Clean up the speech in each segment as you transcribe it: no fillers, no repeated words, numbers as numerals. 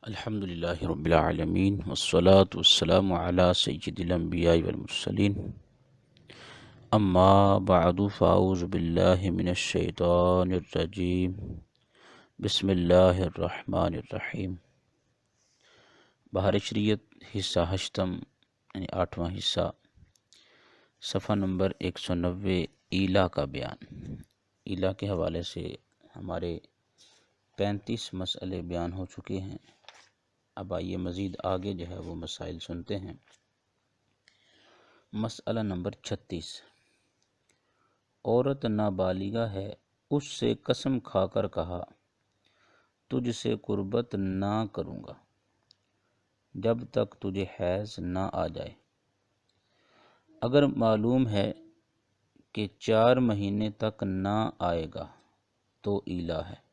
الحمد للہ رب العالمین والصلاة والسلام علی سید الانبیاء والمرسلین اما بعد فاعوذ باللہ من الشیطان الرجیم بسم اللہ الرحمن الرحیم۔ بہار شریعت حصہ ہشتم یعنی 8واں حصہ، صفحہ نمبر 190، ایلا کا بیان۔ ایلا کے حوالے سے ہمارے 35 مسئلے بیان ہو چکے ہیں۔ اب آئیے مزید آگے جو ہے وہ مسائل سنتے ہیں۔ مسئلہ نمبر 36، عورت نابالغہ ہے، اس سے قسم کھا کر کہا تجھ سے قربت نہ کروں گا جب تک تجھے حیض نہ آ جائے۔ اگر معلوم ہے کہ 4 مہینے تک نہ آئے گا تو ایلا ہے،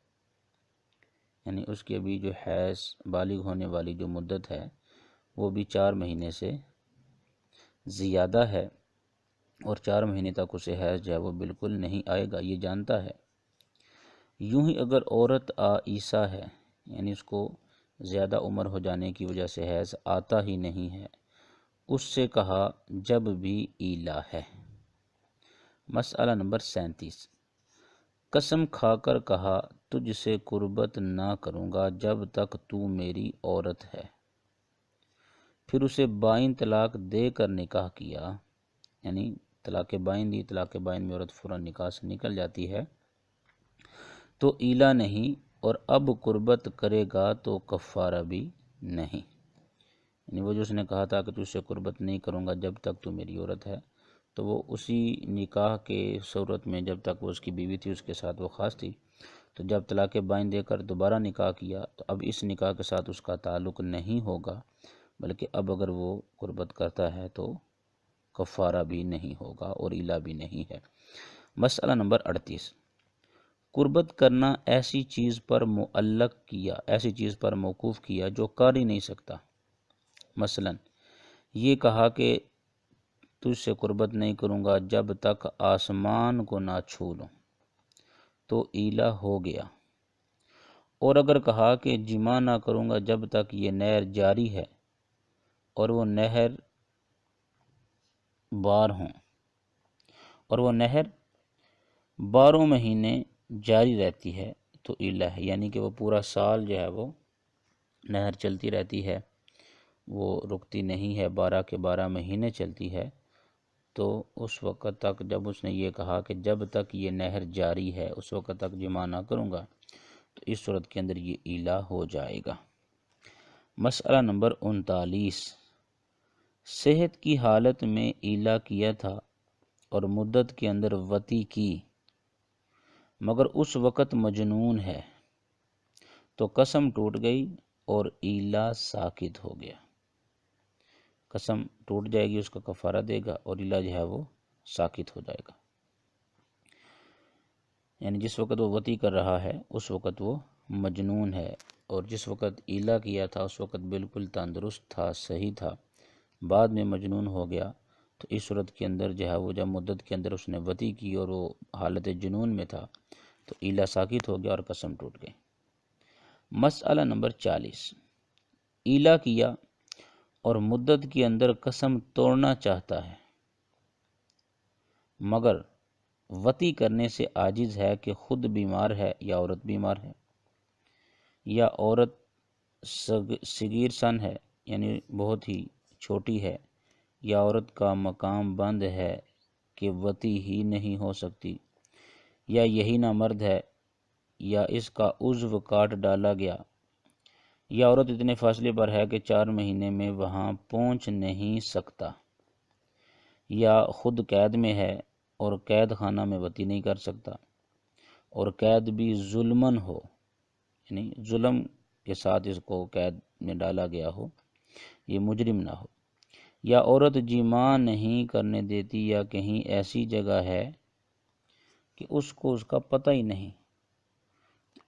یعنی اس کے ابھی جو حیض بالغ ہونے والی جو مدت ہے وہ بھی 4 مہینے سے زیادہ ہے، اور 4 مہینے تک اسے حیض جو ہے وہ بالکل نہیں آئے گا، یہ جانتا ہے۔ یوں ہی اگر عورت عیسیٰ ہے، یعنی اس کو زیادہ عمر ہو جانے کی وجہ سے حیض آتا ہی نہیں ہے، اس سے کہا جب بھی ایلا ہے۔ مسئلہ نمبر 37، قسم کھا کر کہا تجھ سے قربت نہ کروں گا جب تک تو میری عورت ہے، پھر اسے بائن طلاق دے کر نکاح کیا، یعنی طلاق بائن دی، طلاق بائن میں عورت فوراً نکاح سے نکل جاتی ہے، تو ایلا نہیں، اور اب قربت کرے گا تو کفارہ بھی نہیں۔ یعنی وہ جو اس نے کہا تھا کہ تجھ سے قربت نہیں کروں گا جب تک تو میری عورت ہے، تو وہ اسی نکاح کے صورت میں جب تک وہ اس کی بیوی تھی اس کے ساتھ وہ خاص تھی، تو جب طلاق بائن دے کر دوبارہ نکاح کیا تو اب اس نکاح کے ساتھ اس کا تعلق نہیں ہوگا، بلکہ اب اگر وہ قربت کرتا ہے تو کفارہ بھی نہیں ہوگا اور ایلا بھی نہیں ہے۔ مسئلہ نمبر 38، قربت کرنا ایسی چیز پر معلق کیا، ایسی چیز پر موقوف کیا جو کر ہی نہیں سکتا۔ مثلا یہ کہا کہ تجھ سے قربت نہیں کروں گا جب تک آسمان کو نہ چھو لوں، تو ایلا ہو گیا۔ اور اگر کہا کہ جماع نہ کروں گا جب تک یہ نہر جاری ہے، اور وہ نہر بار ہوں، اور وہ نہر 12 مہینے جاری رہتی ہے، تو ایلا ہے، یعنی کہ وہ پورا سال جو ہے وہ نہر چلتی رہتی ہے، وہ رکتی نہیں ہے، 12 کے 12 مہینے چلتی ہے، تو اس وقت تک جب اس نے یہ کہا کہ جب تک یہ نہر جاری ہے اس وقت تک جماع نہ کروں گا، تو اس صورت کے اندر یہ ایلا ہو جائے گا۔ مسئلہ نمبر 39، صحت کی حالت میں ایلا کیا تھا اور مدت کے اندر وطی کی، مگر اس وقت مجنون ہے، تو قسم ٹوٹ گئی اور ایلا ساکت ہو گیا۔ قسم ٹوٹ جائے گی، اس کا کفارہ دے گا، اور ایلا جو ہے وہ ساکت ہو جائے گا۔ یعنی جس وقت وہ وطی کر رہا ہے اس وقت وہ مجنون ہے، اور جس وقت ایلا کیا تھا اس وقت بالکل تندرست تھا، صحیح تھا، بعد میں مجنون ہو گیا، تو اس صورت کے اندر جو ہے وہ جب مدت کے اندر اس نے وطی کی اور وہ حالت جنون میں تھا تو ایلا ساکت ہو گیا اور قسم ٹوٹ گئی۔ مسئلہ نمبر 40، ایلا کیا اور مدت کے اندر قسم توڑنا چاہتا ہے، مگر وطی کرنے سے عاجز ہے کہ خود بیمار ہے یا عورت بیمار ہے، یا عورت صغیر سن ہے یعنی بہت ہی چھوٹی ہے، یا عورت کا مقام بند ہے کہ وطی ہی نہیں ہو سکتی، یا یہی نہ مرد ہے، یا اس کا عضو کاٹ ڈالا گیا، یا عورت اتنے فاصلے پر ہے کہ 4 مہینے میں وہاں پہنچ نہیں سکتا، یا خود قید میں ہے اور قید خانہ میں وطی نہیں کر سکتا، اور قید بھی ظلمن ہو، یعنی ظلم کے ساتھ اس کو قید میں ڈالا گیا ہو، یہ مجرم نہ ہو، یا عورت جماع نہیں کرنے دیتی، یا کہیں ایسی جگہ ہے کہ اس کو اس کا پتہ ہی نہیں،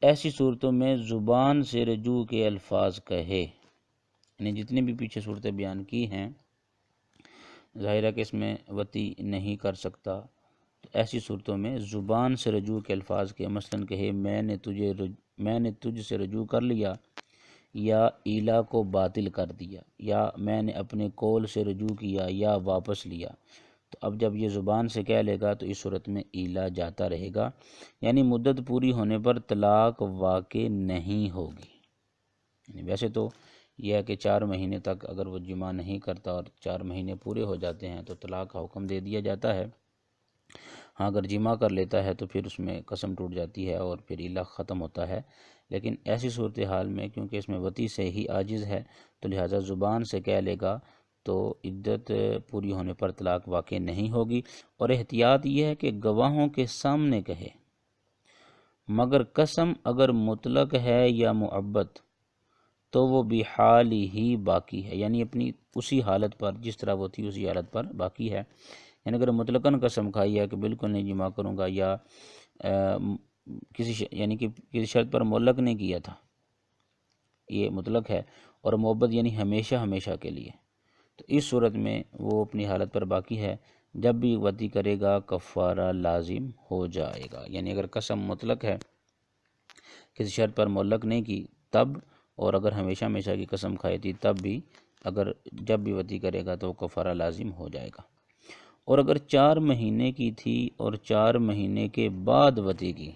ایسی صورتوں میں زبان سے رجوع کے الفاظ کہے۔ یعنی جتنی بھی پیچھے صورتیں بیان کی ہیں، ظاہر ہے کہ اس میں وطی نہیں کر سکتا، تو ایسی صورتوں میں زبان سے رجوع کے الفاظ کے، مثلاً کہے میں نے تجھ سے رجوع کر لیا، یا ایلا کو باطل کر دیا، یا میں نے اپنے قول سے رجوع کیا یا واپس لیا، تو اب جب یہ زبان سے کہہ لے گا تو اس صورت میں ایلا جاتا رہے گا، یعنی مدت پوری ہونے پر طلاق واقع نہیں ہوگی۔ یعنی ویسے تو یہ ہے کہ 4 مہینے تک اگر وہ جمع نہیں کرتا اور 4 مہینے پورے ہو جاتے ہیں تو طلاق کا حکم دے دیا جاتا ہے۔ ہاں اگر جمع کر لیتا ہے تو پھر اس میں قسم ٹوٹ جاتی ہے اور پھر ایلا ختم ہوتا ہے، لیکن ایسی صورتحال میں کیونکہ اس میں وطی سے ہی عاجز ہے تو لہٰذا زبان سے کہہ لے گا تو عدت پوری ہونے پر طلاق واقع نہیں ہوگی۔ اور احتیاط یہ ہے کہ گواہوں کے سامنے کہے، مگر قسم اگر مطلق ہے یا معبد تو وہ بحال ہی باقی ہے، یعنی اپنی اسی حالت پر جس طرح وہ تھی اسی حالت پر باقی ہے۔ یعنی اگر مطلقاً قسم کھائی ہے کہ بالکل نہیں جمع کروں گا، یا یعنی کہ کسی شرط پر معلق نہیں کیا تھا، یہ مطلق ہے، اور معبد یعنی ہمیشہ ہمیشہ کے لیے، تو اس صورت میں وہ اپنی حالت پر باقی ہے، جب بھی وطی کرے گا کفارہ لازم ہو جائے گا۔ یعنی اگر قسم مطلق ہے، کسی شرط پر معلق نہیں کی تب، اور اگر ہمیشہ ہمیشہ کی قسم کھائی تھی تب بھی، اگر جب بھی وطی کرے گا تو وہ کفارہ لازم ہو جائے گا۔ اور اگر 4 مہینے کی تھی اور 4 مہینے کے بعد وطی کی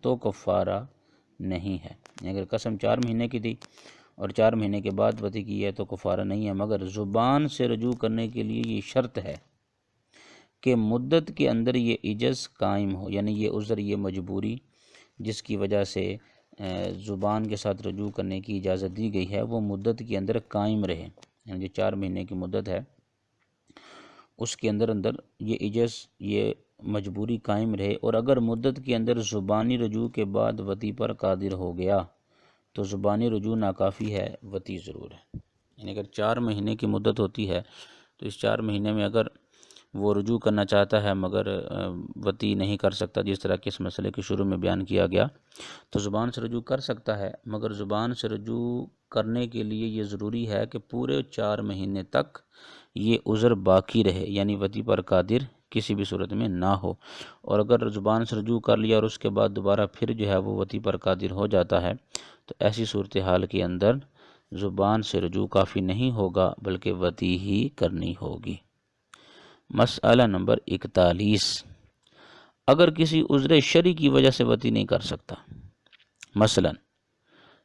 تو کفارہ نہیں ہے۔ یعنی اگر قسم 4 مہینے کی تھی اور 4 مہینے کے بعد وطی کی ہے تو کفارہ نہیں ہے، مگر زبان سے رجوع کرنے کے لیے یہ شرط ہے کہ مدت کے اندر یہ عجز قائم ہو، یعنی یہ عذر، یہ مجبوری جس کی وجہ سے زبان کے ساتھ رجوع کرنے کی اجازت دی گئی ہے وہ مدت کے اندر قائم رہے، یعنی جو 4 مہینے کی مدت ہے اس کے اندر یہ عجز، یہ مجبوری قائم رہے۔ اور اگر مدت کے اندر زبانی رجوع کے بعد وطی پر قادر ہو گیا تو زبانی رجوع ناکافی ہے، وطی ضرور ہے۔ یعنی اگر 4 مہینے کی مدت ہوتی ہے تو اس 4 مہینے میں اگر وہ رجوع کرنا چاہتا ہے مگر وطی نہیں کر سکتا، جس طرح کہ اس مسئلے کے شروع میں بیان کیا گیا، تو زبان سے رجوع کر سکتا ہے، مگر زبان سے رجوع کرنے کے لیے یہ ضروری ہے کہ پورے 4 مہینے تک یہ عذر باقی رہے، یعنی وطی پر قادر کسی بھی صورت میں نہ ہو۔ اور اگر زبان سے رجوع کر لیا اور اس کے بعد دوبارہ پھر جو ہے وہ وطی پر قادر ہو جاتا ہے تو ایسی صورتحال کے اندر زبان سے رجوع کافی نہیں ہوگا بلکہ وطی ہی کرنی ہوگی۔ مسئلہ نمبر 41، اگر کسی عذر شرعی کی وجہ سے وطی نہیں کر سکتا، مثلا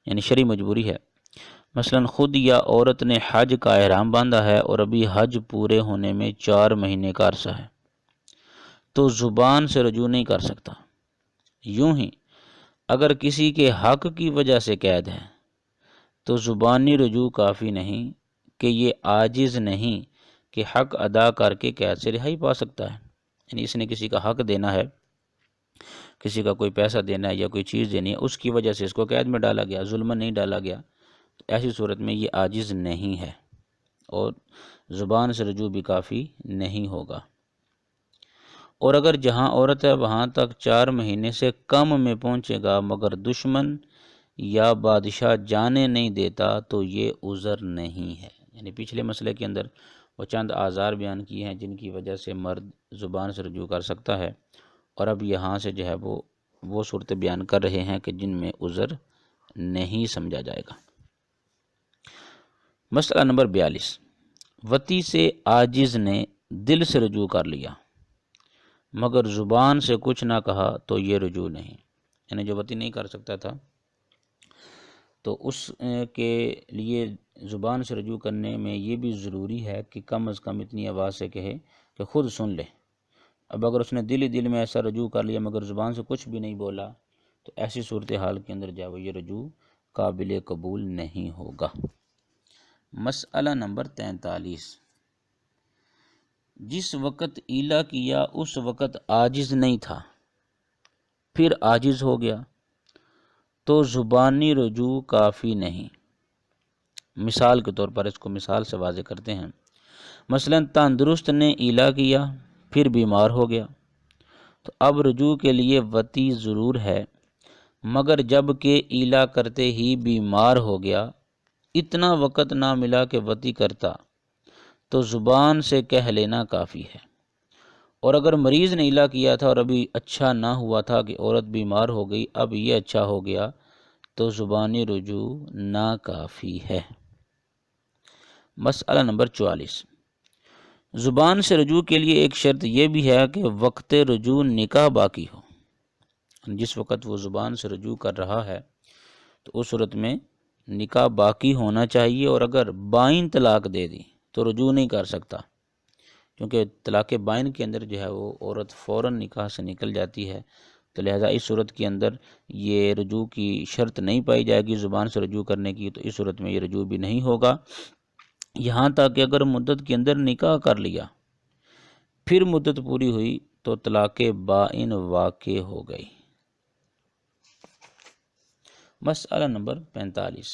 یعنی شرعی مجبوری ہے، مثلا خود یا عورت نے حج کا احرام باندھا ہے اور ابھی حج پورے ہونے میں 4 مہینے کا عرصہ ہے، تو زبان سے رجوع نہیں کر سکتا۔ یوں ہی اگر کسی کے حق کی وجہ سے قید ہے تو زبانی رجوع کافی نہیں کہ یہ عاجز نہیں کہ حق ادا کر کے قید سے رہائی پا سکتا ہے، یعنی اس نے کسی کا حق دینا ہے، کسی کا کوئی پیسہ دینا ہے یا کوئی چیز دینی ہے، اس کی وجہ سے اس کو قید میں ڈالا گیا، ظلم نہیں ڈالا گیا، تو ایسی صورت میں یہ عاجز نہیں ہے اور زبان سے رجوع بھی کافی نہیں ہوگا۔ اور اگر جہاں عورت ہے وہاں تک 4 مہینے سے کم میں پہنچے گا مگر دشمن یا بادشاہ جانے نہیں دیتا تو یہ عذر نہیں ہے۔ یعنی پچھلے مسئلے کے اندر وہ چند آزار بیان کیے ہیں جن کی وجہ سے مرد زبان سے رجوع کر سکتا ہے، اور اب یہاں سے جو ہے وہ صورت بیان کر رہے ہیں کہ جن میں عذر نہیں سمجھا جائے گا۔ مسئلہ نمبر 42، وطی سے عاجز نے دل سے رجوع کر لیا مگر زبان سے کچھ نہ کہا تو یہ رجوع نہیں، یعنی جو وطی نہیں کر سکتا تھا تو اس کے لیے زبان سے رجوع کرنے میں یہ بھی ضروری ہے کہ کم از کم اتنی آواز سے کہے کہ خود سن لے۔ اب اگر اس نے دل ہی دل میں ایسا رجوع کر لیا مگر زبان سے کچھ بھی نہیں بولا تو ایسی صورتحال کے اندر جو ہے یہ رجوع قابل قبول نہیں ہوگا۔ مسئلہ نمبر 43، جس وقت ایلا کیا اس وقت عاجز نہیں تھا، پھر عاجز ہو گیا تو زبانی رجوع کافی نہیں۔ مثال کے طور پر اس کو مثال سے واضح کرتے ہیں، مثلا تندرست نے ایلا کیا پھر بیمار ہو گیا تو اب رجوع کے لیے وطی ضرور ہے، مگر جب کہ ایلا کرتے ہی بیمار ہو گیا، اتنا وقت نہ ملا کہ وطی کرتا، تو زبان سے کہہ لینا کافی ہے۔ اور اگر مریض نے ایلا کیا تھا اور ابھی اچھا نہ ہوا تھا کہ عورت بیمار ہو گئی، اب یہ اچھا ہو گیا تو زبانی رجوع ناکافی ہے۔ مسئلہ نمبر 44، زبان سے رجوع کے لیے ایک شرط یہ بھی ہے کہ وقت رجوع نکاح باقی ہو۔ جس وقت وہ زبان سے رجوع کر رہا ہے تو اس صورت میں نکاح باقی ہونا چاہیے، اور اگر بائن طلاق دے دی تو رجوع نہیں کر سکتا، کیونکہ طلاق بائن کے اندر جو ہے وہ عورت فوراً نکاح سے نکل جاتی ہے، تو لہٰذا اس صورت کے اندر یہ رجوع کی شرط نہیں پائی جائے گی زبان سے رجوع کرنے کی، تو اس صورت میں یہ رجوع بھی نہیں ہوگا۔ یہاں تک کہ اگر مدت کے اندر نکاح کر لیا، پھر مدت پوری ہوئی تو طلاق بائن واقع ہو گئی۔ مسئلہ نمبر 45،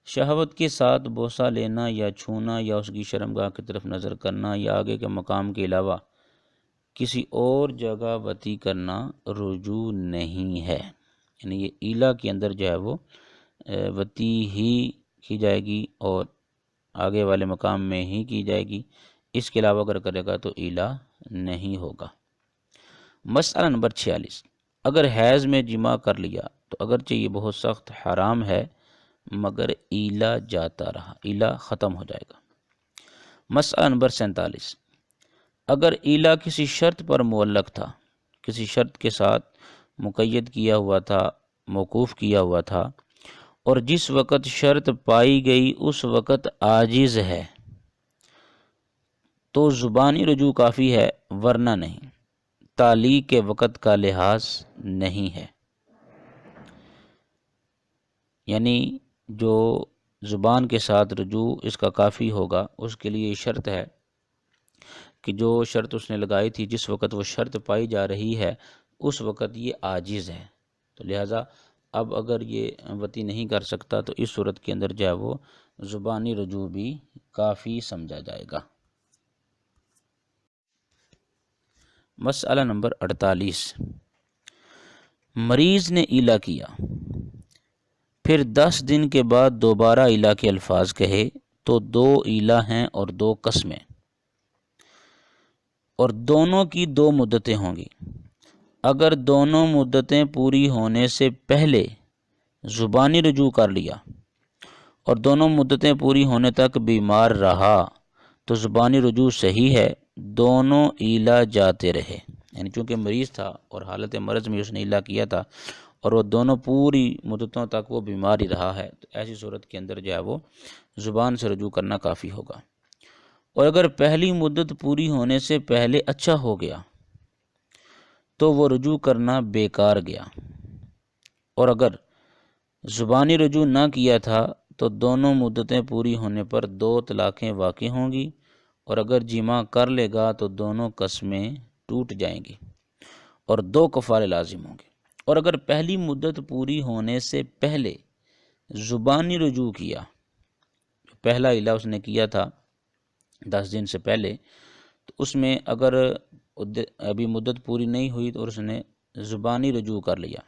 شہوت کے ساتھ بوسہ لینا یا چھونا یا اس کی شرمگاہ کی طرف نظر کرنا یا آگے کے مقام کے علاوہ کسی اور جگہ وطی کرنا رجوع نہیں ہے، یعنی یہ ایلا کے اندر جو ہے وہ وطی ہی کی جائے گی اور آگے والے مقام میں ہی کی جائے گی، اس کے علاوہ اگر کرے گا تو ایلا نہیں ہوگا۔ مسئلہ نمبر 46، اگر حیض میں جماع کر لیا تو اگرچہ یہ بہت سخت حرام ہے مگر ایلا جاتا رہا، ایلا ختم ہو جائے گا۔ مسئلہ نمبر 47، اگر ایلا کسی شرط پر معلق تھا، کسی شرط کے ساتھ مقید کیا ہوا تھا، موقوف کیا ہوا تھا، اور جس وقت شرط پائی گئی اس وقت عاجز ہے تو زبانی رجوع کافی ہے، ورنہ نہیں، تعلیق کے وقت کا لحاظ نہیں ہے۔ یعنی جو زبان کے ساتھ رجوع اس کا کافی ہوگا، اس کے لیے شرط ہے کہ جو شرط اس نے لگائی تھی، جس وقت وہ شرط پائی جا رہی ہے اس وقت یہ عاجز ہے، تو لہٰذا اب اگر یہ وطی نہیں کر سکتا تو اس صورت کے اندر جو ہے وہ زبانی رجوع بھی کافی سمجھا جائے گا۔ مسئلہ نمبر 48، مریض نے ایلا کیا، پھر 10 دن کے بعد دوبارہ ایلا کے الفاظ کہے تو 2 ایلا ہیں اور 2 قسمیں، اور دونوں کی 2 مدتیں ہوں گی۔ اگر دونوں مدتیں پوری ہونے سے پہلے زبانی رجوع کر لیا اور دونوں مدتیں پوری ہونے تک بیمار رہا تو زبانی رجوع صحیح ہے، دونوں ایلا جاتے رہے، یعنی چونکہ مریض تھا اور حالت مرض میں اس نے ایلا کیا تھا اور وہ دونوں پوری مدتوں تک وہ بیمار ہی رہا ہے، تو ایسی صورت کے اندر جو ہے وہ زبان سے رجوع کرنا کافی ہوگا۔ اور اگر پہلی مدت پوری ہونے سے پہلے اچھا ہو گیا تو وہ رجوع کرنا بیکار گیا، اور اگر زبانی رجوع نہ کیا تھا تو دونوں مدتیں پوری ہونے پر 2 طلاقیں واقع ہوں گی، اور اگر جماع کر لے گا تو دونوں قسمیں ٹوٹ جائیں گی اور 2 کفارے لازم ہوں گے۔ اور اگر پہلی مدت پوری ہونے سے پہلے زبانی رجوع کیا، پہلا ایلا اس نے کیا تھا 10 دن سے پہلے، تو اس میں اگر ابھی مدت پوری نہیں ہوئی تو اس نے زبانی رجوع کر لیا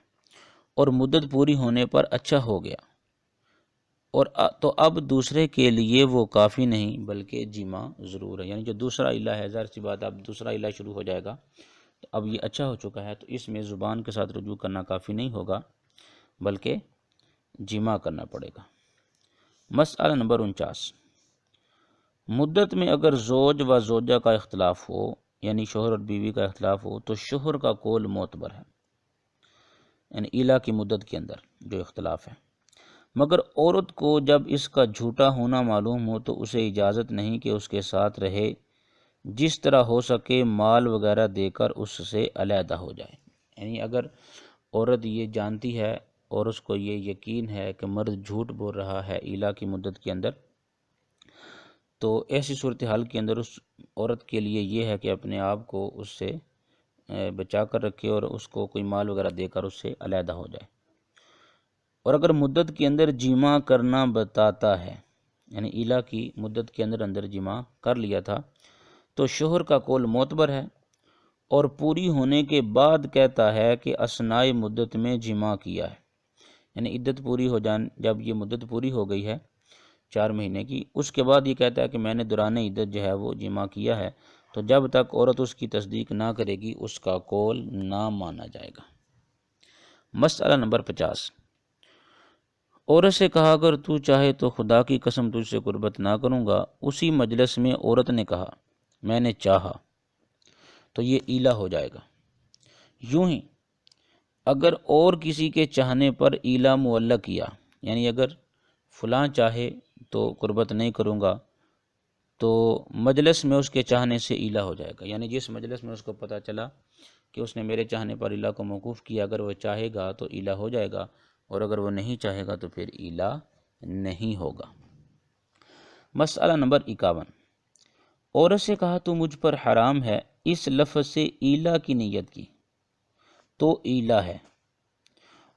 اور مدت پوری ہونے پر اچھا ہو گیا، اور تو اب دوسرے کے لیے وہ کافی نہیں بلکہ جماع ضرور ہے، یعنی جو دوسرا ایلا ہے، ظاہر سی بات اب دوسرا ایلا شروع ہو جائے گا، تو اب یہ اچھا ہو چکا ہے تو اس میں زبان کے ساتھ رجوع کرنا کافی نہیں ہوگا بلکہ جماع کرنا پڑے گا۔ مسئلہ نمبر 49، مدت میں اگر زوج و زوجہ کا اختلاف ہو، یعنی شوہر اور بیوی کا اختلاف ہو، تو شوہر کا قول معتبر ہے، یعنی ایلا کی مدت کے اندر جو اختلاف ہے، مگر عورت کو جب اس کا جھوٹا ہونا معلوم ہو تو اسے اجازت نہیں کہ اس کے ساتھ رہے، جس طرح ہو سکے مال وغیرہ دے کر اس سے علیحدہ ہو جائے۔ یعنی اگر عورت یہ جانتی ہے اور اس کو یہ یقین ہے کہ مرد جھوٹ بول رہا ہے ایلا کی مدت کے اندر، تو ایسی صورتحال کے اندر اس عورت کے لیے یہ ہے کہ اپنے آپ کو اس سے بچا کر رکھے اور اس کو کوئی مال وغیرہ دے کر اس سے علیحدہ ہو جائے۔ اور اگر مدت کے اندر جماع کرنا بتاتا ہے، یعنی ایلا کی مدت کے اندر جماع کر لیا تھا، تو شوہر کا قول معتبر ہے، اور پوری ہونے کے بعد کہتا ہے کہ اثناء مدت میں جماع کیا ہے، یعنی عدت پوری ہو جب یہ مدت پوری ہو گئی ہے 4 مہینے کی، اس کے بعد یہ کہتا ہے کہ میں نے دوران عدت جو ہے وہ جماع کیا ہے، تو جب تک عورت اس کی تصدیق نہ کرے گی اس کا قول نہ مانا جائے گا۔ مسئلہ نمبر 50۔ عورت سے کہا اگر تو چاہے تو خدا کی قسم تجھ سے قربت نہ کروں گا۔ اسی مجلس میں عورت نے کہا میں نے چاہا، تو یہ ایلا ہو جائے گا۔ یوں ہی اگر اور کسی کے چاہنے پر ایلا معلق کیا، یعنی اگر فلاں چاہے تو قربت نہیں کروں گا، تو مجلس میں اس کے چاہنے سے ایلا ہو جائے گا، یعنی جس مجلس میں اس کو پتہ چلا کہ اس نے میرے چاہنے پر ایلا کو موقوف کیا، اگر وہ چاہے گا تو ایلا ہو جائے گا، اور اگر وہ نہیں چاہے گا تو پھر ایلا نہیں ہوگا۔ مسئلہ نمبر 51۔ عورت سے کہا تو مجھ پر حرام ہے، اس لفظ سے ایلا کی نیت کی تو ایلا ہے،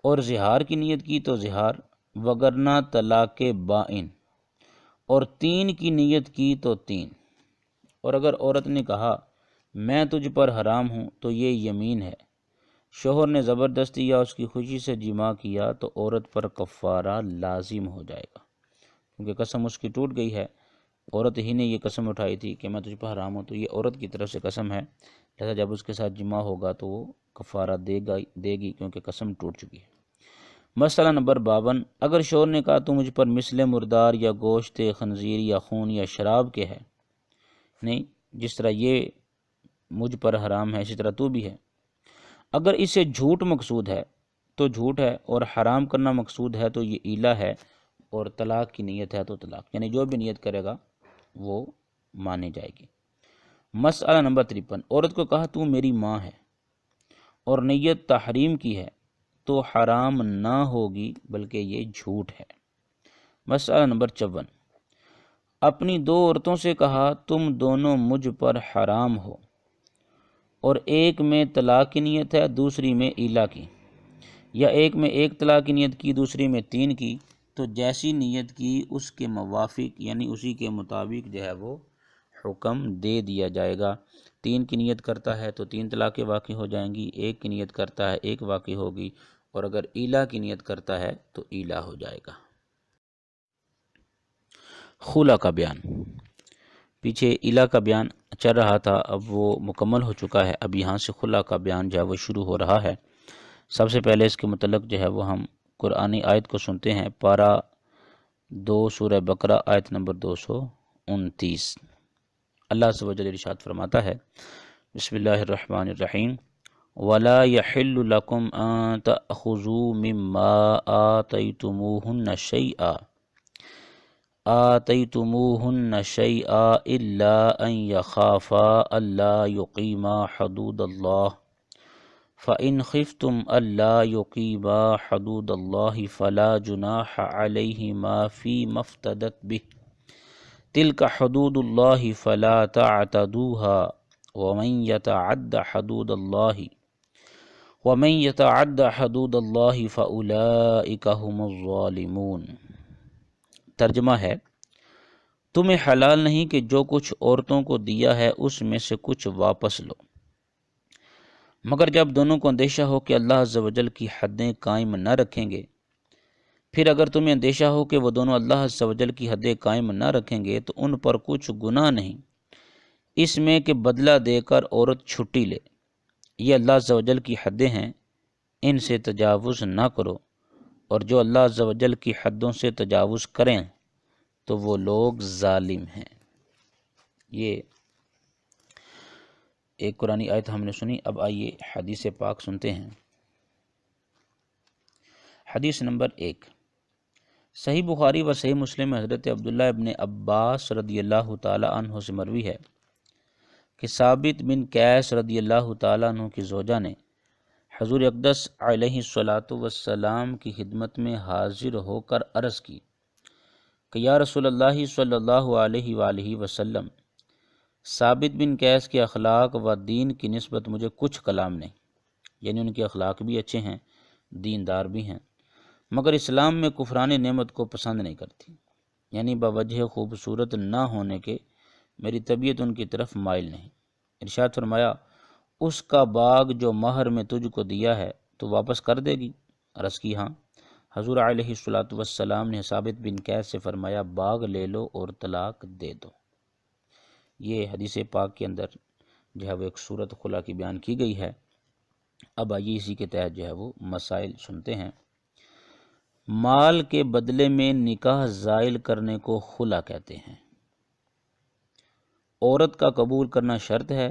اور زہار کی نیت کی تو زہار، وگرنہ طلاق بائن، اور تین کی نیت کی تو تین۔ اور اگر عورت نے کہا میں تجھ پر حرام ہوں تو یہ یمین ہے، شوہر نے زبردستی یا اس کی خوشی سے جمع کیا تو عورت پر کفارہ لازم ہو جائے گا، کیونکہ قسم اس کی ٹوٹ گئی ہے، عورت ہی نے یہ قسم اٹھائی تھی کہ میں تجھ پر حرام ہوں، تو یہ عورت کی طرف سے قسم ہے، لہذا جب اس کے ساتھ جمع ہوگا تو وہ کفارہ دے گی کیونکہ قسم ٹوٹ چکی ہے۔ مسئلہ نمبر 52۔ اگر شوہر نے کہا تو مجھ پر مثل مردار یا گوشت خنزیر یا خون یا شراب کے ہے، نہیں جس طرح یہ مجھ پر حرام ہے اسی طرح تو بھی ہے، اگر اسے جھوٹ مقصود ہے تو جھوٹ ہے، اور حرام کرنا مقصود ہے تو یہ ایلا ہے، اور طلاق کی نیت ہے تو طلاق، یعنی جو بھی نیت کرے گا وہ مانی جائے گی۔ مسئلہ نمبر 53۔ عورت کو کہا تو میری ماں ہے، اور نیت تحریم کی ہے تو حرام نہ ہوگی بلکہ یہ جھوٹ ہے۔ مسئلہ نمبر 54۔ اپنی دو عورتوں سے کہا تم دونوں مجھ پر حرام ہو، اور ایک میں طلاق کی نیت ہے دوسری میں ایلا کی، یا ایک میں ایک طلاق کی نیت کی دوسری میں تین کی، تو جیسی نیت کی اس کے موافق یعنی اسی کے مطابق جو ہے وہ حکم دے دیا جائے گا۔ تین کی نیت کرتا ہے تو تین طلاقیں واقع ہو جائیں گی، ایک کی نیت کرتا ہے ایک واقع ہوگی، اور اگر ایلا کی نیت کرتا ہے تو ایلا ہو جائے گا۔ خلا کا بیان، پیچھے ایلا کا بیان چل رہا تھا، اب وہ مکمل ہو چکا ہے، اب یہاں سے خلا کا بیان جو ہے وہ شروع ہو رہا ہے۔ سب سے پہلے اس کے متعلق جو ہے وہ ہم قرآنی آیت کو سنتے ہیں، پارہ 2 سورہ بقرہ آیت نمبر 229۔ اللہ عز و جل ارشاد فرماتا ہے، بسم اللہ الرحمن الرحیم، وَلَا يَحِلُّ لَكُمْ أَن تَأْخُذُوا مِمَّا آتَيْتُمُوهُنَّ شَيْئًا إِلَّا أَن يَخَافَا أَلَّا يُقِيمَا حُدُودَ اللَّهِ فَإِنْ خِفْتُمْ أَلَّا يُقِيمَا حُدُودَ اللَّهِ فَلَا جُنَاحَ عَلَيْهِمَا فِيمَا افْتَدَتْ بِهِ تِلْكَ حُدُودُ اللَّهِ فَلَا تَعْتَدُوهَا وَمَنْ يَتَعَدَّ حُدُودَ اللَّهِ فَأُولَئِكَ هُمُ الظَّالِمُونَ۔ ترجمہ ہے، تمہیں حلال نہیں کہ جو کچھ عورتوں کو دیا ہے اس میں سے کچھ واپس لو، مگر جب دونوں کو اندیشہ ہو کہ اللہ عز و جل کی حدیں قائم نہ رکھیں گے۔ پھر اگر تمہیں اندیشہ ہو کہ وہ دونوں اللہ عز و جل کی حدیں قائم نہ رکھیں گے تو ان پر کچھ گناہ نہیں اس میں کہ بدلہ دے کر عورت چھٹی لے، یہ اللہ عز و جل کی حدیں ہیں، ان سے تجاوز نہ کرو، اور جو اللہ عز و جل کی حدوں سے تجاوز کریں تو وہ لوگ ظالم ہیں۔ یہ ایک قرآنی آیت ہم نے سنی، اب آئیے حدیث پاک سنتے ہیں۔ حدیث نمبر 1، صحیح بخاری و صحیح مسلم میں حضرت عبداللہ ابن عباس رضی اللہ تعالی عنہ سے مروی ہے کہ ثابت بن قیس رضی اللہ تعالی عنہ کی زوجہ نے حضور اقدس علیہ الصلاۃ والسلام کی خدمت میں حاضر ہو کر عرض کی کہ یا رسول اللہ صلی اللہ علیہ وآلہ وسلم، ثابت بن قیس کے اخلاق و دین کی نسبت مجھے کچھ کلام نہیں، یعنی ان کے اخلاق بھی اچھے ہیں، دیندار بھی ہیں، مگر اسلام میں کفران نعمت کو پسند نہیں کرتی، یعنی بوجہ خوبصورت نہ ہونے کے میری طبیعت ان کی طرف مائل نہیں۔ ارشاد فرمایا، اس کا باغ جو مہر میں تجھ کو دیا ہے تو واپس کر دے گی؟ عرض کی ہاں۔ حضور علیہ الصلاۃ والسلام نے ثابت بن قیس سے فرمایا، باغ لے لو اور طلاق دے دو۔ یہ حدیث پاک کے اندر جو ہے وہ ایک صورت خلا کی بیان کی گئی ہے۔ اب آئیے اسی کے تحت جو ہے وہ مسائل سنتے ہیں۔ مال کے بدلے میں نکاح زائل کرنے کو خلا کہتے ہیں۔ عورت کا قبول کرنا شرط ہے،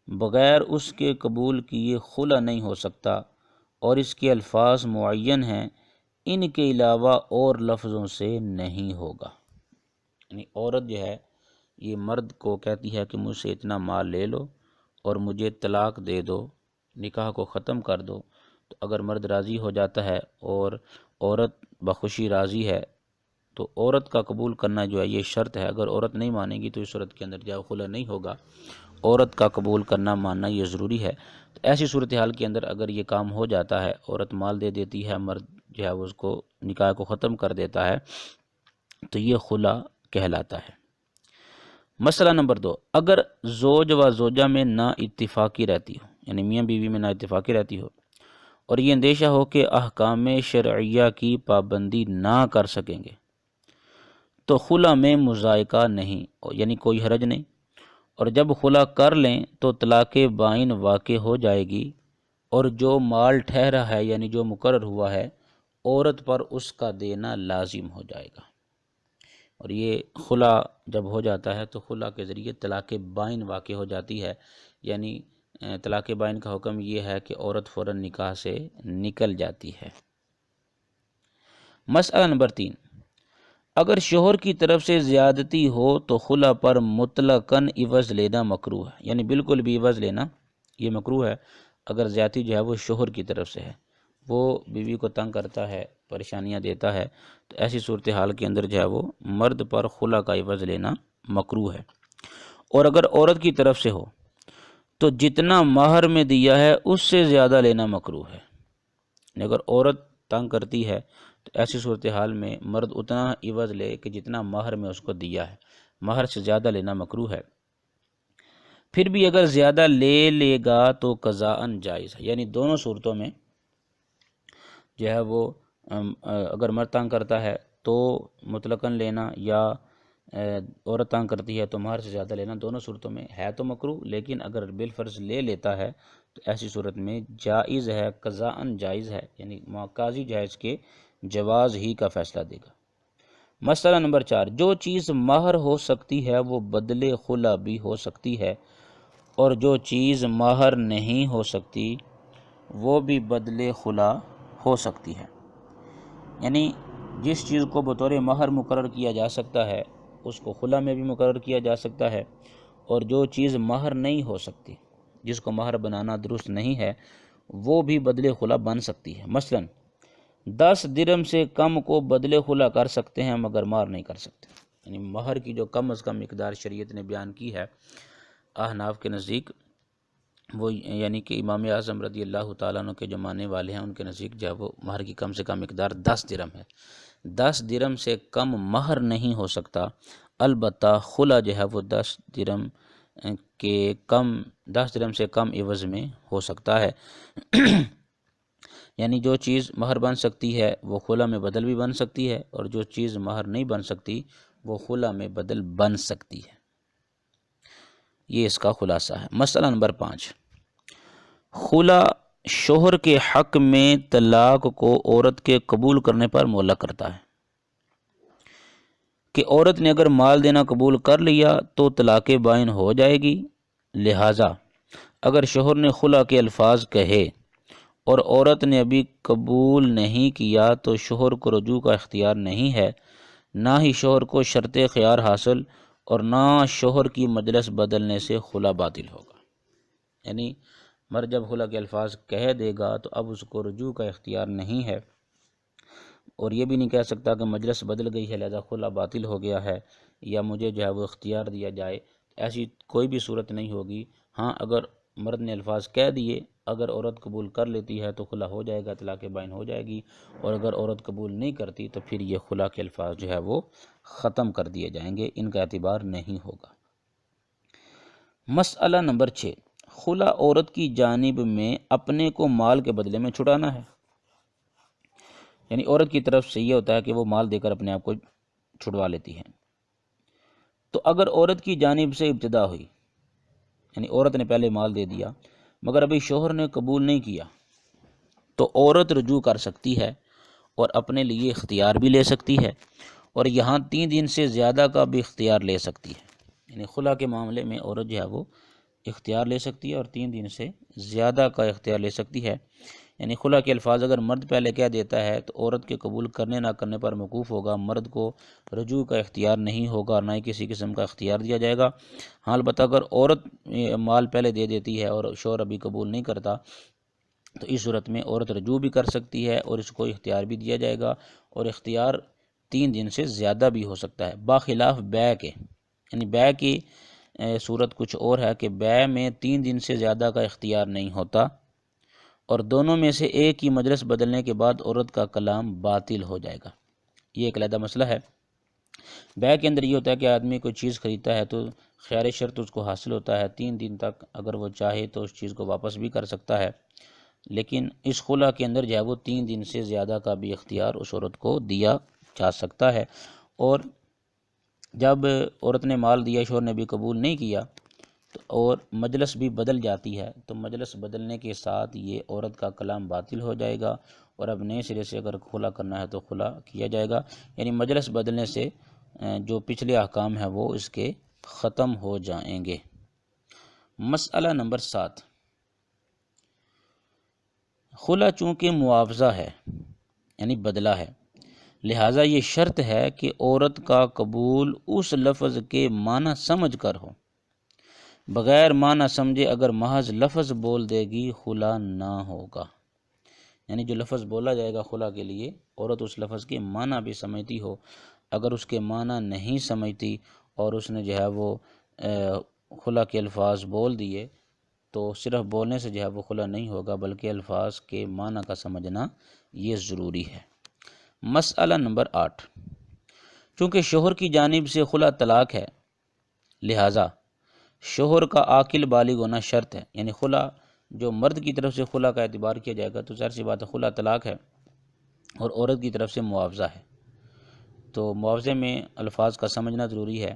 بغیر اس کے قبول کیے خلا نہیں ہو سکتا، اور اس کے الفاظ معین ہیں، ان کے علاوہ اور لفظوں سے نہیں ہوگا۔ یعنی عورت جو ہے یہ مرد کو کہتی ہے کہ مجھ سے اتنا مال لے لو اور مجھے طلاق دے دو، نکاح کو ختم کر دو، تو اگر مرد راضی ہو جاتا ہے اور عورت بخوشی راضی ہے تو عورت کا قبول کرنا جو ہے یہ شرط ہے۔ اگر عورت نہیں مانے گی تو اس صورت کے اندر جو خلا نہیں ہوگا، عورت کا قبول کرنا ماننا یہ ضروری ہے۔ تو ایسی صورتحال کے اندر اگر یہ کام ہو جاتا ہے، عورت مال دے دیتی ہے، مرد جو ہے وہ اس کو نکاح کو ختم کر دیتا ہے، تو یہ خلا کہلاتا ہے۔ مسئلہ نمبر 2، اگر زوج و زوجہ میں نا اتفاقی رہتی ہو، یعنی میاں بیوی میں نا اتفاقی رہتی ہو، اور یہ اندیشہ ہو کہ احکام شرعیہ کی پابندی نہ کر سکیں گے، تو خلا میں مضائقہ نہیں، یعنی کوئی حرج نہیں، اور جب خلا کر لیں تو طلاق بائن واقع ہو جائے گی، اور جو مال ٹھہرا ہے یعنی جو مقرر ہوا ہے عورت پر اس کا دینا لازم ہو جائے گا۔ اور یہ خلا جب ہو جاتا ہے تو خلا کے ذریعے طلاق بائن واقع ہو جاتی ہے، یعنی طلاق بائن کا حکم یہ ہے کہ عورت فوراً نکاح سے نکل جاتی ہے۔ مسئلہ نمبر 3، اگر شوہر کی طرف سے زیادتی ہو تو خلا پر مطلقاً عوض لینا مکروہ ہے، یعنی بالکل بھی عوض لینا یہ مکروہ ہے اگر زیادتی جو ہے وہ شوہر کی طرف سے ہے، وہ بیوی کو تنگ کرتا ہے، پریشانیاں دیتا ہے، تو ایسی صورتحال کے اندر جو ہے وہ مرد پر خلا کا عوض لینا مکروہ ہے۔ اور اگر عورت کی طرف سے ہو تو جتنا مہر میں دیا ہے اس سے زیادہ لینا مکروہ ہے۔ اگر عورت تنگ کرتی ہے تو ایسی صورتحال میں مرد اتنا عوض لے کہ جتنا مہر میں اس کو دیا ہے، مہر سے زیادہ لینا مکروہ ہے۔ پھر بھی اگر زیادہ لے گا تو قضاءً جائز ہے، یعنی دونوں صورتوں میں جو ہے وہ اگر مرد تنگ کرتا ہے تو مطلقاً لینا، یا عورت تنگ کرتی ہے تو مہر سے زیادہ لینا، دونوں صورتوں میں ہے تو مکروہ، لیکن اگر بالفرض لے لیتا ہے تو ایسی صورت میں جائز ہے، قضاءً جائز ہے، یعنی قاضی جائز کے جواز ہی کا فیصلہ دے گا۔ مسئلہ نمبر 4، جو چیز مہر ہو سکتی ہے وہ بدلے خلا بھی ہو سکتی ہے، اور جو چیز مہر نہیں ہو سکتی وہ بھی بدلے خلا ہو سکتی ہے۔ یعنی جس چیز کو بطور مہر مقرر کیا جا سکتا ہے اس کو خلا میں بھی مقرر کیا جا سکتا ہے، اور جو چیز مہر نہیں ہو سکتی، جس کو مہر بنانا درست نہیں ہے، وہ بھی بدلے خلا بن سکتی ہے۔ مثلا 10 درہم سے کم کو بدلے خلا کر سکتے ہیں مگر مہر نہیں کر سکتے، یعنی مہر کی جو کم از کم مقدار شریعت نے بیان کی ہے احناف کے نزدیک، وہ یعنی کہ امام اعظم رضی اللہ تعالیٰ عنہ کے جو ماننے والے ہیں ان کے نزدیک جو ہے وہ مہر کی کم سے کم مقدار 10 درہم ہے۔ 10 درہم سے کم مہر نہیں ہو سکتا، البتہ خلا جو ہے وہ 10 درہم سے کم عوض میں ہو سکتا ہے۔ یعنی جو چیز مہر بن سکتی ہے وہ خلا میں بدل بھی بن سکتی ہے، اور جو چیز مہر نہیں بن سکتی وہ خلا میں بدل بن سکتی ہے۔ یہ اس کا خلاصہ ہے۔ مسئلہ نمبر 5، خلا شوہر کے حق میں طلاق کو عورت کے قبول کرنے پر معلق کرتا ہے، کہ عورت نے اگر مال دینا قبول کر لیا تو طلاق بائن ہو جائے گی، لہٰذا اگر شوہر نے خلا کے الفاظ کہے اور عورت نے ابھی قبول نہیں کیا تو شوہر کو رجوع کا اختیار نہیں ہے، نہ ہی شوہر کو شرط خیار حاصل، اور نہ شوہر کی مجلس بدلنے سے خلا باطل ہوگا۔ یعنی مرد جب خلا کے الفاظ کہہ دے گا تو اب اس کو رجوع کا اختیار نہیں ہے، اور یہ بھی نہیں کہہ سکتا کہ مجلس بدل گئی ہے لہذا خلا باطل ہو گیا ہے، یا مجھے جو ہے وہ اختیار دیا جائے، ایسی کوئی بھی صورت نہیں ہوگی۔ ہاں اگر مرد نے الفاظ کہہ دیے، اگر عورت قبول کر لیتی ہے تو خلا ہو جائے گا، طلاق بائن ہو جائے گی، اور اگر عورت قبول نہیں کرتی تو پھر یہ خلا کے الفاظ جو ہے وہ ختم کر دیے جائیں گے، ان کا اعتبار نہیں ہوگا۔ مسئلہ نمبر 6، خلا عورت کی جانب میں اپنے کو مال کے بدلے میں چھٹانا ہے، یعنی عورت کی طرف سے یہ ہوتا ہے کہ وہ مال دے کر اپنے آپ کو چھڑوا لیتی ہے۔ تو اگر عورت کی جانب سے ابتدا ہوئی، یعنی عورت نے پہلے مال دے دیا، مگر ابھی شوہر نے قبول نہیں کیا تو عورت رجوع کر سکتی ہے اور اپنے لیے اختیار بھی لے سکتی ہے، اور یہاں 3 دن سے زیادہ کا بھی اختیار لے سکتی ہے۔ یعنی خلا کے معاملے میں عورت جو ہے وہ اختیار لے سکتی ہے اور 3 دن سے زیادہ کا اختیار لے سکتی ہے۔ یعنی خلا کے الفاظ اگر مرد پہلے کہہ دیتا ہے تو عورت کے قبول کرنے نہ کرنے پر موقوف ہوگا، مرد کو رجوع کا اختیار نہیں ہوگا اور نہ ہی کسی قسم کا اختیار دیا جائے گا۔ ہاں البتہ اگر عورت مال پہلے دے دیتی ہے اور شوہر ابھی قبول نہیں کرتا تو اس صورت میں عورت رجوع بھی کر سکتی ہے اور اس کو اختیار بھی دیا جائے گا، اور اختیار 3 دن سے زیادہ بھی ہو سکتا ہے، باخلاف بیع کے۔ یعنی بیع کی صورت کچھ اور ہے کہ بیع میں 3 دن سے زیادہ کا اختیار نہیں ہوتا، اور دونوں میں سے ایک ہی مجلس بدلنے کے بعد عورت کا کلام باطل ہو جائے گا۔ یہ ایک علیحدہ مسئلہ ہے۔ بیع کے اندر یہ ہوتا ہے کہ آدمی کوئی چیز خریدتا ہے تو خیار شرط اس کو حاصل ہوتا ہے، 3 دن تک اگر وہ چاہے تو اس چیز کو واپس بھی کر سکتا ہے، لیکن اس خلا کے اندر جو ہے وہ 3 دن سے زیادہ کا بھی اختیار اس عورت کو دیا جا سکتا ہے۔ اور جب عورت نے مال دیا، شوہر نے بھی قبول نہیں کیا تو اور مجلس بھی بدل جاتی ہے تو مجلس بدلنے کے ساتھ یہ عورت کا کلام باطل ہو جائے گا، اور اب نئے سرے سے اگر خلا کرنا ہے تو خلا کیا جائے گا۔ یعنی مجلس بدلنے سے جو پچھلے احکام ہیں وہ اس کے ختم ہو جائیں گے۔ مسئلہ نمبر 7، خلا چونکہ معاوضہ ہے یعنی بدلہ ہے، لہٰذا یہ شرط ہے کہ عورت کا قبول اس لفظ کے معنی سمجھ کر ہو، بغیر معنی سمجھے اگر محض لفظ بول دے گی خلا نہ ہوگا۔ یعنی جو لفظ بولا جائے گا خلا کے لیے، عورت اس لفظ کے معنی بھی سمجھتی ہو، اگر اس کے معنی نہیں سمجھتی اور اس نے جو ہے وہ خلا کے الفاظ بول دیے تو صرف بولنے سے جو ہے وہ خلا نہیں ہوگا، بلکہ الفاظ کے معنی کا سمجھنا یہ ضروری ہے۔ مسئلہ نمبر 8، چونکہ شوہر کی جانب سے خلا طلاق ہے، لہٰذا شوہر کا عاقل بالغ ہونا شرط ہے۔ یعنی خلا جو مرد کی طرف سے خلا کا اعتبار کیا جائے گا تو ظاہر سی بات ہے خلا طلاق ہے، اور عورت کی طرف سے معاوضہ ہے، تو معاوضے میں الفاظ کا سمجھنا ضروری ہے،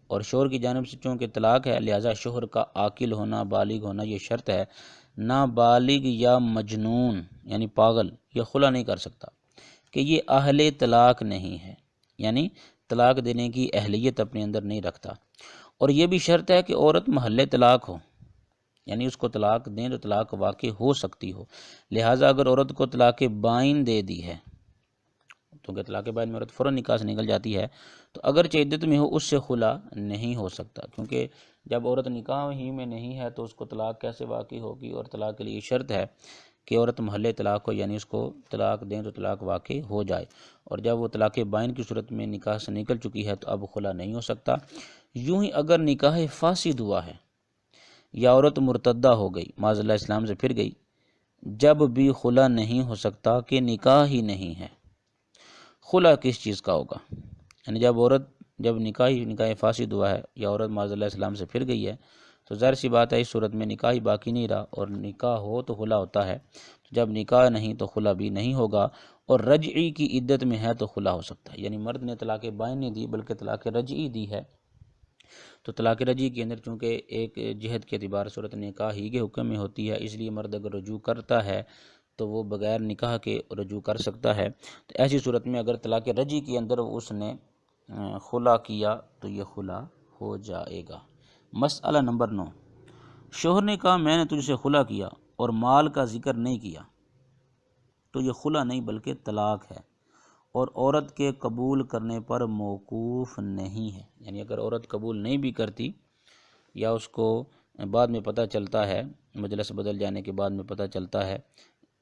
اور شوہر کی جانب سے چونکہ طلاق ہے لہٰذا شوہر کا عاقل ہونا بالغ ہونا یہ شرط ہے۔ نابالغ یا مجنون یعنی پاگل یہ خلا نہیں کر سکتا کہ یہ اہل طلاق نہیں ہے، یعنی طلاق دینے کی اہلیت اپنے اندر نہیں رکھتا، اور یہ بھی شرط ہے کہ عورت محل طلاق ہو، یعنی اس کو طلاق دیں تو طلاق واقع ہو سکتی ہو۔ لہٰذا اگر عورت کو طلاق بائن دے دی ہے، کیونکہ طلاق بائن میں عورت فوراً نکاح سے نکل جاتی ہے، تو اگرچہ عدت میں ہو اس سے خلا نہیں ہو سکتا، کیونکہ جب عورت نکاح ہی میں نہیں ہے تو اس کو طلاق کیسے واقع ہوگی، اور طلاق کے لیے شرط ہے کہ عورت محل طلاق ہو، یعنی اس کو طلاق دیں تو طلاق واقع ہو جائے، اور جب وہ طلاق بائن کی صورت میں نکاح سے نکل چکی ہے تو اب خلا نہیں ہو سکتا۔ یوں ہی اگر نکاح فاسد ہوا ہے یا عورت مرتدہ ہو گئی، معاذ اللہ اسلام سے پھر گئی، جب بھی خلا نہیں ہو سکتا کہ نکاح ہی نہیں ہے۔ خلا کس چیز کا ہوگا؟ یعنی جب نکاح فاسد ہوا ہے یا عورت معاذ اللہ اسلام سے پھر گئی ہے تو ظاہر سی بات ہے اس صورت میں نکاح ہی باقی نہیں رہا، اور نکاح ہو تو خلا ہوتا ہے، جب نکاح نہیں تو خلا بھی نہیں ہوگا، اور رجعی کی عدت میں ہے تو خلا ہو سکتا ہے۔ یعنی مرد نے طلاق بائن نہیں دی بلکہ طلاق رجعی دی ہے، تو طلاق رجعی کے اندر چونکہ ایک جہت کے اعتبار صورت نکاح ہی کے حکم میں ہوتی ہے، اس لیے مرد اگر رجوع کرتا ہے تو وہ بغیر نکاح کے رجوع کر سکتا ہے۔ تو ایسی صورت میں اگر طلاق رجعی کے اندر اس نے خلا کیا تو یہ خلا ہو جائے گا۔ مسئلہ نمبر 9، شوہر نے کہا میں نے تجھ سے خلا کیا اور مال کا ذکر نہیں کیا تو یہ خلا نہیں بلکہ طلاق ہے، اور عورت کے قبول کرنے پر موقوف نہیں ہے۔ یعنی اگر عورت قبول نہیں بھی کرتی یا اس کو بعد میں پتہ چلتا ہے، مجلس بدل جانے کے بعد میں پتہ چلتا ہے،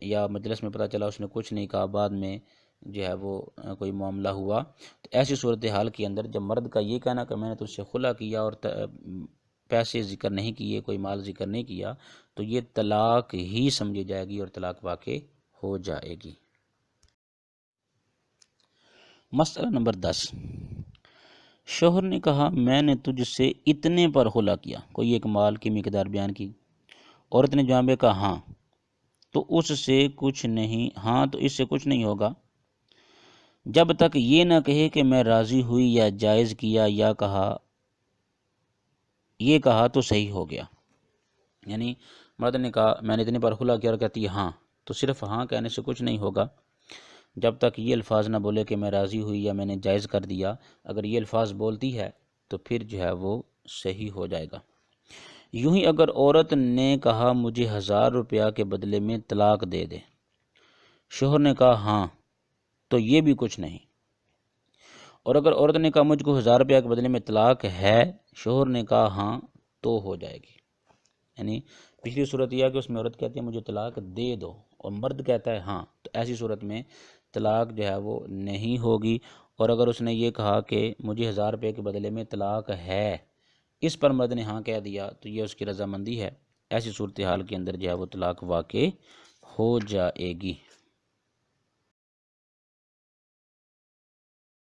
یا مجلس میں پتہ چلا اس نے کچھ نہیں کہا، بعد میں جو ہے وہ کوئی معاملہ ہوا، تو ایسی صورتحال کے اندر جب مرد کا یہ کہنا کہ میں نے تجھ سے خلا کیا اور پیسے ذکر نہیں کیے، کوئی مال ذکر نہیں کیا، تو یہ طلاق ہی سمجھی جائے گی اور طلاق واقع ہو جائے گی۔ مسئلہ نمبر 10، شوہر نے کہا میں نے تجھ سے اتنے پر خلا کیا، کوئی ایک مال کی مقدار بیان کی، عورت نے جواب میں کہا ہاں، تو اس سے کچھ نہیں ہوگا جب تک یہ نہ کہے کہ میں راضی ہوئی یا جائز کیا یا یہ کہا تو صحیح ہو گیا۔ یعنی مرد نے کہا میں نے اتنی بار خلا کیا، اور کہتی ہے ہاں، تو صرف ہاں کہنے سے کچھ نہیں ہوگا جب تک یہ الفاظ نہ بولے کہ میں راضی ہوئی یا میں نے جائز کر دیا۔ اگر یہ الفاظ بولتی ہے تو پھر جو ہے وہ صحیح ہو جائے گا۔ یوں ہی اگر عورت نے کہا مجھے 1000 روپیہ کے بدلے میں طلاق دے دے، شوہر نے کہا ہاں، تو یہ بھی کچھ نہیں۔ اور اگر عورت نے کہا مجھ کو 1000 روپیہ کے بدلے میں طلاق ہے، شوہر نے کہا ہاں، تو ہو جائے گی۔ یعنی پچھلی صورت یہ ہے کہ اس میں عورت کہتی ہے مجھے طلاق دے دو، اور مرد کہتا ہے ہاں، تو ایسی صورت میں طلاق جو ہے وہ نہیں ہوگی۔ اور اگر اس نے یہ کہا کہ مجھے 1000 روپے کے بدلے میں طلاق ہے، اس پر مرد نے ہاں کہہ دیا، تو یہ اس کی رضامندی ہے۔ ایسی صورتحال کے اندر جو ہے وہ طلاق واقع ہو جائے گی۔